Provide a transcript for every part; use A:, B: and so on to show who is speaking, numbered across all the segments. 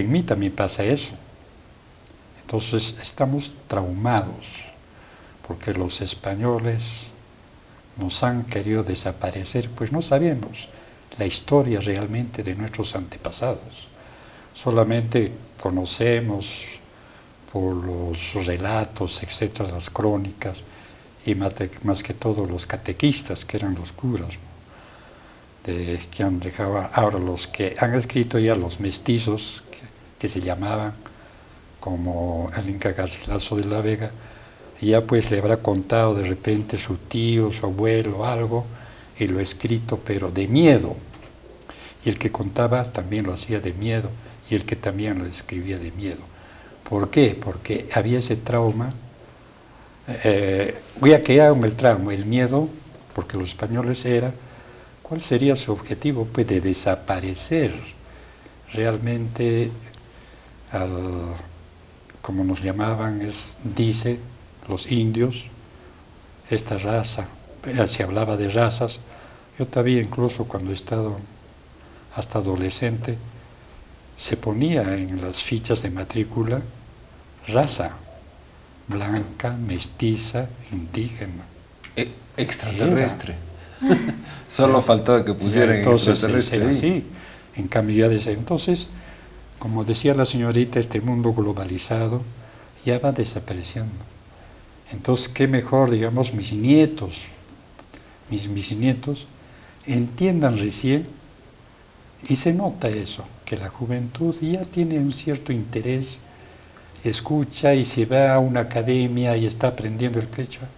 A: En mí también pasa eso. Entonces estamos traumados porque los españoles nos han querido desaparecer, pues no sabemos la historia realmente de nuestros antepasados. Solamente conocemos por los relatos, etcétera, las crónicas, y más que todo los catequistas, que eran los curas, que han dejado, ahora los que han escrito ya los mestizos, que se llamaban, como el Inca Garcilaso de la Vega, ya pues le habrá contado de repente su tío, su abuelo, algo, y lo ha escrito, pero de miedo. Y el que contaba también lo hacía de miedo, y el que también lo escribía de miedo. ¿Por qué? Porque había ese trauma. Voy a quedar con el trauma, el miedo, porque los españoles era, ¿cuál sería su objetivo? Pues de desaparecer realmente, como nos llamaban, dice, los indios, esta raza. Se hablaba de razas. Yo todavía incluso cuando he estado hasta adolescente, se ponía en las fichas de matrícula raza, blanca, mestiza, indígena.
B: Extraterrestre. Solo faltaba que pusieran extraterrestre.
A: Era así. En cambio ya desde entonces, como decía la señorita, este mundo globalizado ya va desapareciendo. Entonces, qué mejor, digamos, mis bisnietos entiendan recién, y se nota eso, que la juventud ya tiene un cierto interés, escucha y se va a una academia y está aprendiendo el quechua,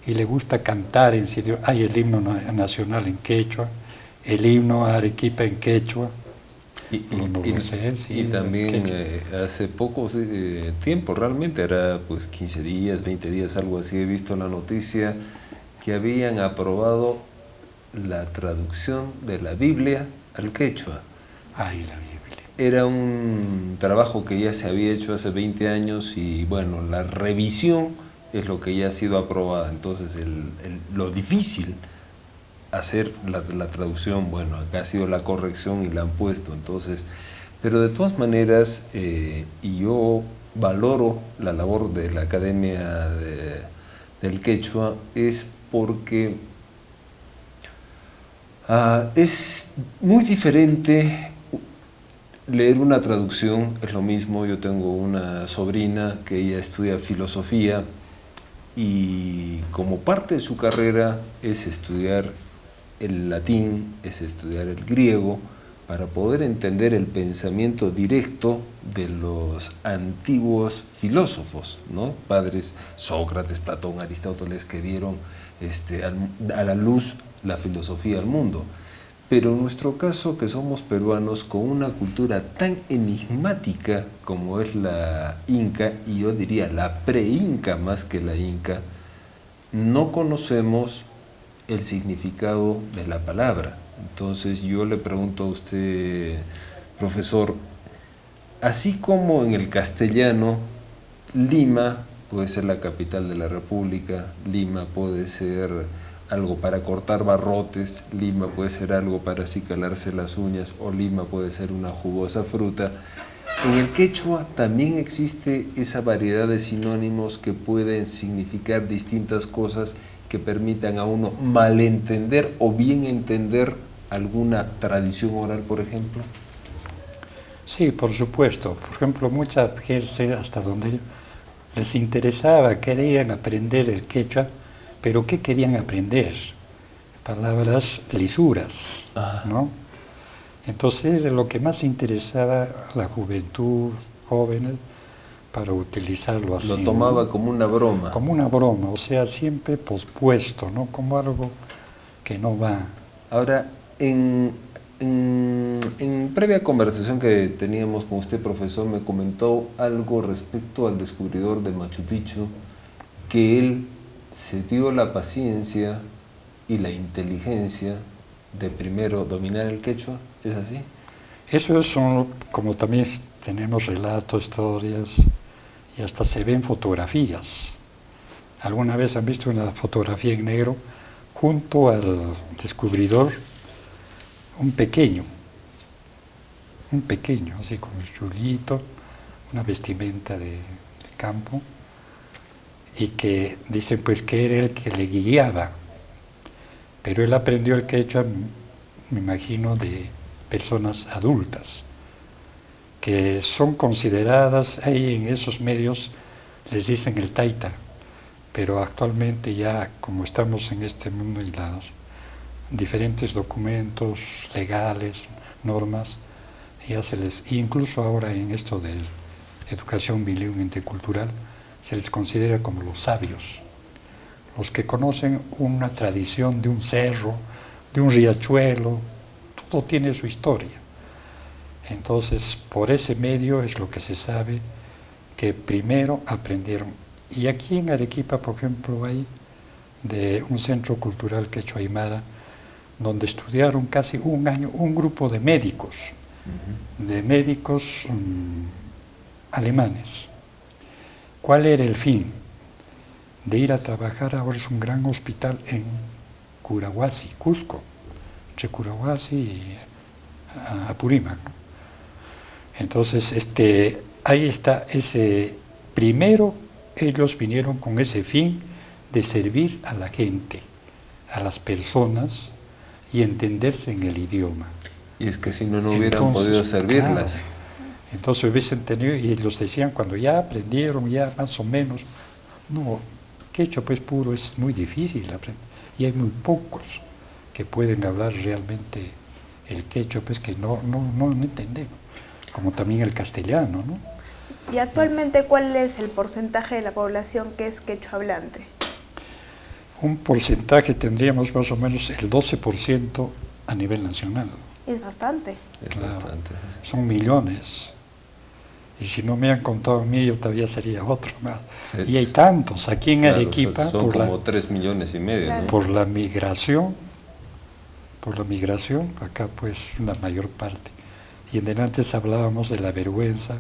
A: y le gusta cantar en serio. Hay el himno nacional en quechua, el himno a Arequipa en quechua.
B: Y también hace poco tiempo, realmente era pues 15 días, 20 días, algo así, he visto la noticia que habían aprobado la traducción de la Biblia al quechua.
A: Ay, la Biblia.
B: Era un trabajo que ya se había hecho hace 20 años y bueno, la revisión es lo que ya ha sido aprobada. Entonces lo difícil hacer la traducción, bueno, acá ha sido la corrección y la han puesto. Entonces, pero de todas maneras, y yo valoro la labor de la Academia del Quechua, es porque es muy diferente leer una traducción. Es lo mismo, yo tengo una sobrina que ella estudia filosofía y como parte de su carrera es estudiar el latín, es estudiar el griego, para poder entender el pensamiento directo de los antiguos filósofos, ¿no? Padres Sócrates, Platón, Aristóteles, que dieron a la luz la filosofía al mundo. Pero en nuestro caso, que somos peruanos con una cultura tan enigmática como es la inca, y yo diría la pre-inca más que la inca, no conocemos el significado de la palabra. Entonces yo le pregunto a usted, profesor, así como en el castellano, Lima puede ser la capital de la República, Lima puede ser algo para cortar barrotes, Lima puede ser algo para acicalarse las uñas, o Lima puede ser una jugosa fruta. En el quechua también existe esa variedad de sinónimos que pueden significar distintas cosas que permitan a uno malentender o bien entender alguna tradición oral, por ejemplo.
A: Sí, por supuesto. Por ejemplo, mucha gente, hasta donde les interesaba, querían aprender el quechua, pero ¿qué querían aprender? Palabras lisuras, ¿no? Entonces, lo que más interesaba a la juventud, jóvenes, para utilizarlo así.
B: Lo tomaba, ¿no?, como una broma.
A: Como una broma, o sea, siempre pospuesto, ¿no? Como algo que no va.
B: Ahora, en previa conversación que teníamos con usted, profesor, me comentó algo respecto al descubridor de Machu Picchu, que él se dio la paciencia y la inteligencia de primero dominar el quechua. ¿Es así?
A: Eso son, como también tenemos relatos, historias, y hasta se ven fotografías. ¿Alguna vez han visto una fotografía en negro junto al descubridor? Un pequeño, un pequeño, así con un chulito, una vestimenta de campo, y que dicen pues que era el que le guiaba, pero él aprendió el quechua, me imagino, de personas adultas, que son consideradas, ahí en esos medios les dicen el taita, pero actualmente ya como estamos en este mundo y las diferentes documentos legales, normas, ya se les, incluso ahora en esto de educación bilingüe intercultural, se les considera como los sabios, los que conocen una tradición de un cerro, de un riachuelo, todo tiene su historia. Entonces, por ese medio es lo que se sabe que primero aprendieron. Y aquí en Arequipa, por ejemplo, hay de un centro cultural quechua aymara, donde estudiaron casi un año un grupo de médicos, alemanes. ¿Cuál era el fin? De ir a trabajar, ahora es un gran hospital en Curahuasi, Cusco, entre Curahuasi y Apurímac. Entonces, ahí está ese, primero ellos vinieron con ese fin de servir a la gente, a las personas y entenderse en el idioma.
B: Y es que si no, no hubieran podido servirlas.
A: Claro, entonces hubiesen tenido, y ellos decían, cuando ya aprendieron, ya más o menos, no, quechua pues puro es muy difícil aprender, y hay muy pocos que pueden hablar realmente el quechua, pues que no entendemos, como también el castellano, ¿no?
C: ¿Y actualmente cuál es el porcentaje de la población que es quechua hablante?
A: Un porcentaje tendríamos más o menos el 12% a nivel nacional.
C: Es bastante.
B: Es
A: Claro,
B: bastante.
A: son millones. Y si no me han contado a mí, yo todavía sería otro más.
B: Sí,
A: y hay tantos. Aquí en Arequipa,
B: son como 3,5 millones,
C: claro,
B: ¿no?
A: por la migración, acá pues la mayor parte. Y en antes hablábamos de la vergüenza,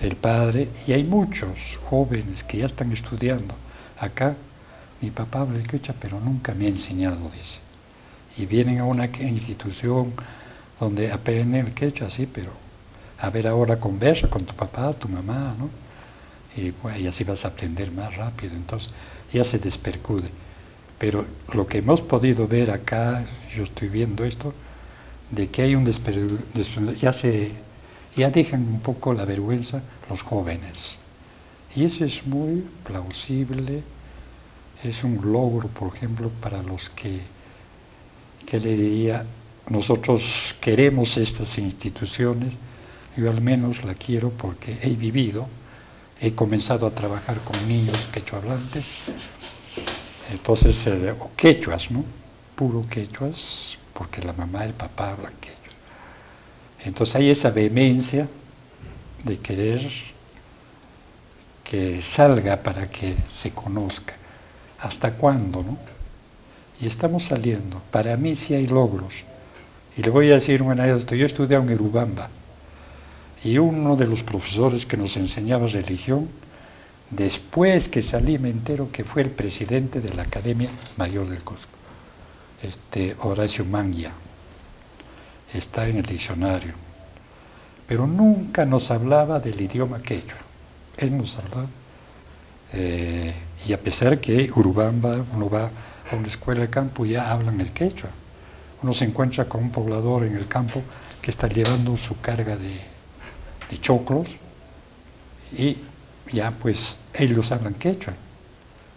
A: el padre, y hay muchos jóvenes que ya están estudiando. Acá, mi papá habla el quechua, pero nunca me ha enseñado, dice. Y vienen a una institución donde aprenden el quechua, sí, pero a ver, ahora conversa con tu papá, tu mamá, ¿no? Y, bueno, y así vas a aprender más rápido, entonces ya se despercude. Pero lo que hemos podido ver acá, yo estoy viendo esto, de que hay un ya dejan un poco la vergüenza los jóvenes. Y eso es muy plausible, es un logro, por ejemplo, para los que le diría, nosotros queremos estas instituciones, yo al menos la quiero porque he vivido, he comenzado a trabajar con niños quechuahablantes, entonces, o quechuas, ¿no? Puro quechuas, porque la mamá y el papá hablan quechua. Entonces hay esa vehemencia de querer que salga para que se conozca. ¿Hasta cuándo, no? Y estamos saliendo. Para mí sí hay logros. Y le voy a decir un anécdota. Yo estudié en Urubamba y uno de los profesores que nos enseñaba religión, después que salí me entero que fue el presidente de la Academia Mayor del Cusco, Horacio Manguia. Está en el diccionario. Pero nunca nos hablaba del idioma quechua. Él nos hablaba. Y a pesar que Urubamba, uno va a una escuela de campo y ya hablan el quechua. Uno se encuentra con un poblador en el campo que está llevando su carga de choclos y ya pues ellos hablan quechua.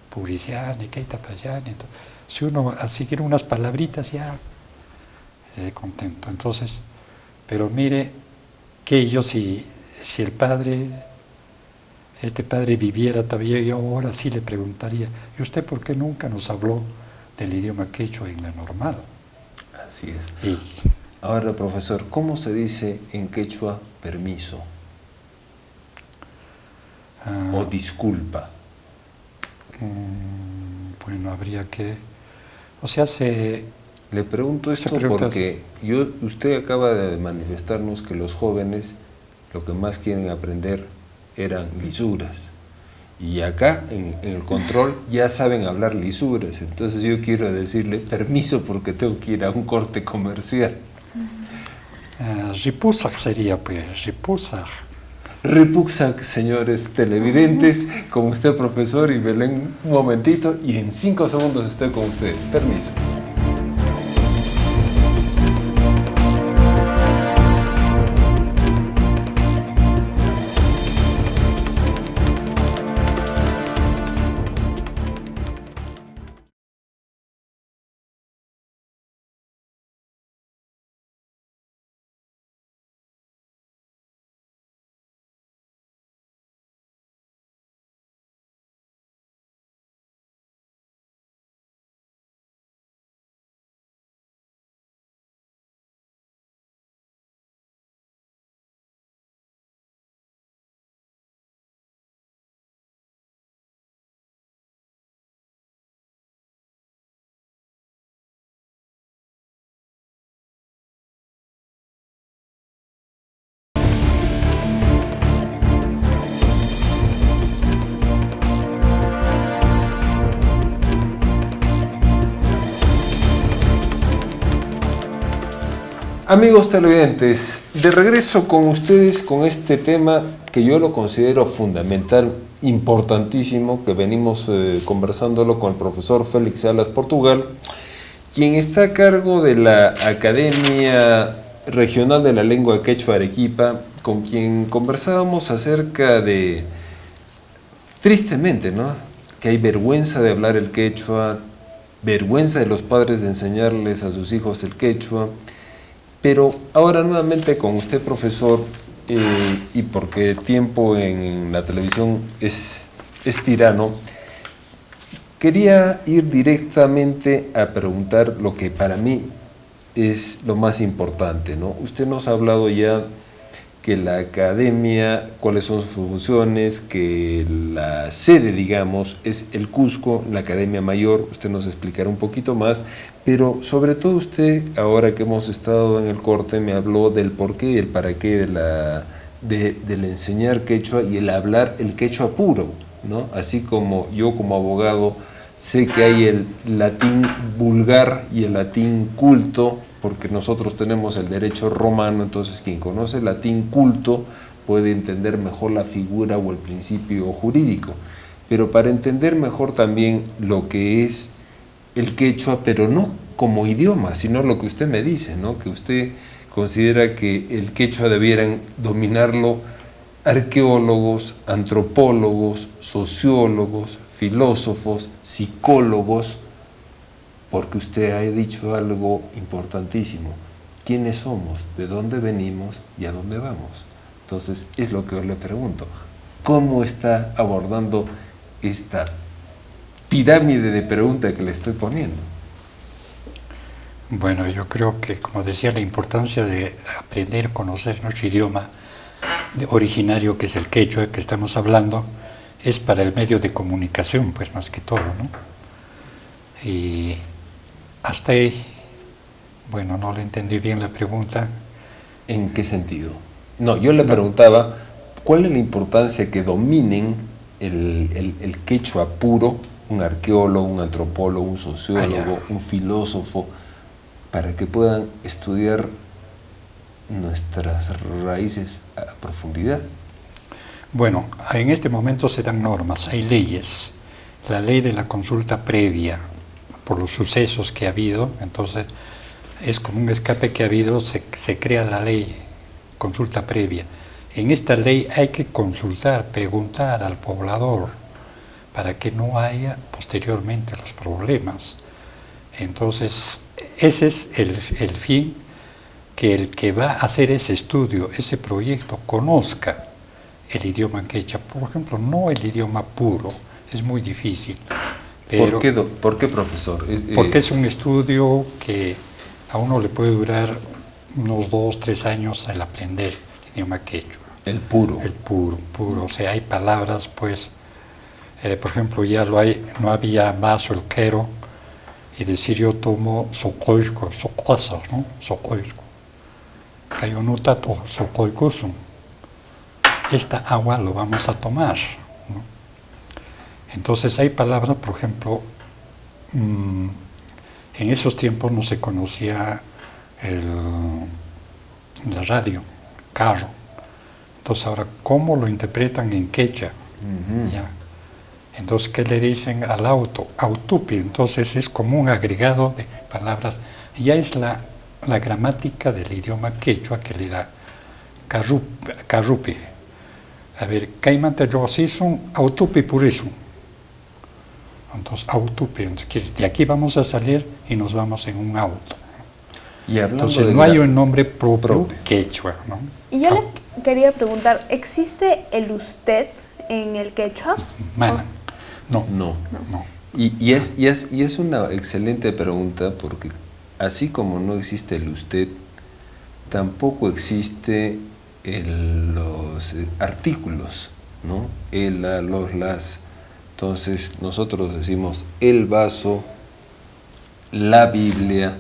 A: Puriciani, Keitapayani. Si uno sigue unas palabritas ya contento. Entonces, pero mire que yo si el padre, este padre viviera todavía, yo ahora sí le preguntaría, ¿y usted por qué nunca nos habló del idioma quechua en la normal?
B: Así es.
A: Y,
B: ahora, profesor, ¿cómo se dice en quechua permiso? O disculpa.
A: Bueno, habría que... O sea,
B: le pregunto esto porque usted acaba de manifestarnos que los jóvenes lo que más quieren aprender eran lisuras. Y acá, en el control, ya saben hablar lisuras. Entonces yo quiero decirle, permiso porque tengo que ir a un corte comercial.
A: Ripusac sería, pues, Ripusac.
B: Ripuxac, señores televidentes, con usted, profesor, y Belén, un momentito, y en 5 segundos estoy con ustedes. Permiso. Amigos televidentes, de regreso con ustedes con este tema que yo lo considero fundamental, importantísimo, que venimos conversándolo con el profesor Félix Salas Portugal, quien está a cargo de la Academia Regional de la Lengua Quechua Arequipa, con quien conversábamos acerca de, tristemente, ¿no?, que hay vergüenza de hablar el quechua, vergüenza de los padres de enseñarles a sus hijos el quechua. Pero ahora nuevamente con usted, profesor, y porque el tiempo en la televisión es tirano, quería ir directamente a preguntar lo que para mí es lo más importante, ¿no? Usted nos ha hablado ya que la academia, cuáles son sus funciones, que la sede, digamos, es el Cusco, la Academia Mayor. Usted nos explicará un poquito más, pero sobre todo usted, ahora que hemos estado en el corte, me habló del porqué y el para qué del enseñar quechua y el hablar el quechua puro, ¿no? Así como yo como abogado sé que hay el latín vulgar y el latín culto, porque nosotros tenemos el derecho romano, entonces quien conoce el latín culto puede entender mejor la figura o el principio jurídico. Pero para entender mejor también lo que es el quechua, pero no como idioma, sino lo que usted me dice, ¿no?, que usted considera que el quechua debieran dominarlo arqueólogos, antropólogos, sociólogos, filósofos, psicólogos, porque usted ha dicho algo importantísimo: ¿quiénes somos? ¿De dónde venimos? ¿Y a dónde vamos? Entonces, es lo que yo le pregunto. ¿Cómo está abordando esta pirámide de preguntas que le estoy poniendo?
A: Bueno, yo creo que, como decía, la importancia de aprender a conocer nuestro idioma originario, que es el quechua que estamos hablando, es para el medio de comunicación, pues más que todo, ¿no? Y hasta ahí, bueno, no le entendí bien la pregunta.
B: ¿En qué sentido? No, yo le preguntaba, ¿cuál es la importancia que dominen el quechua puro, un arqueólogo, un antropólogo, un sociólogo, un filósofo, para que puedan estudiar nuestras raíces a profundidad?
A: Bueno, en este momento se dan normas, hay leyes. La ley de la consulta previa, por los sucesos que ha habido, entonces es como un escape que ha habido, se crea la ley, consulta previa. En esta ley hay que consultar, preguntar al poblador, para que no haya posteriormente los problemas. Entonces, ese es el fin, que el que va a hacer ese estudio, ese proyecto, conozca el idioma quechua, por ejemplo, no el idioma puro, es muy difícil. Pero,
B: ¿Por qué, profesor?
A: Porque es un estudio que a uno le puede durar unos 2, 3 años al aprender el idioma quechua.
B: El puro.
A: El puro. O sea, hay palabras, pues, por ejemplo, ya no había más el quero, y decir yo tomo socoisco, socosa, ¿no? Socoisco. Cayonutato, socoicusum. Esta agua lo vamos a tomar, ¿no? Entonces hay palabras, por ejemplo, en esos tiempos no se conocía en la radio, carro. Entonces ahora, ¿cómo lo interpretan en quechua? ¿Ya? Entonces, ¿qué le dicen al auto? Autupi. Entonces es como un agregado de palabras. Ya es la gramática del idioma quechua que le da carrupi. A ver, caimante yo así son autupi purisum. Entonces, autupi. Entonces, de aquí vamos a salir y nos vamos en un auto.
B: Y
A: Entonces, no hay un nombre propio quechua, ¿no?
C: Y yo le quería preguntar, ¿existe el usted en el quechua?
A: Mana. No.
B: Y es una excelente pregunta porque así como no existe el usted, tampoco existe los artículos, ¿no? El, la, los, las. Entonces nosotros decimos el vaso, la Biblia,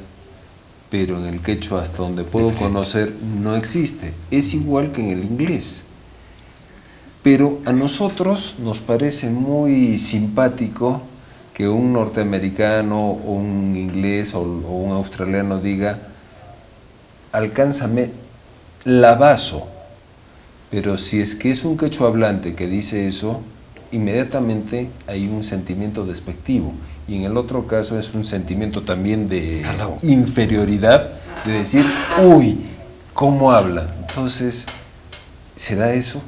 B: pero en el quechua, hasta donde puedo conocer, no existe. Es igual que en el inglés. Pero a nosotros nos parece muy simpático que un norteamericano o un inglés o un australiano diga, alcánzame la vaso. Pero si es que es un quechua hablante que dice eso, inmediatamente hay un sentimiento despectivo. Y en el otro caso es un sentimiento también de inferioridad, de decir, uy, ¿cómo habla? Entonces, ¿se da eso?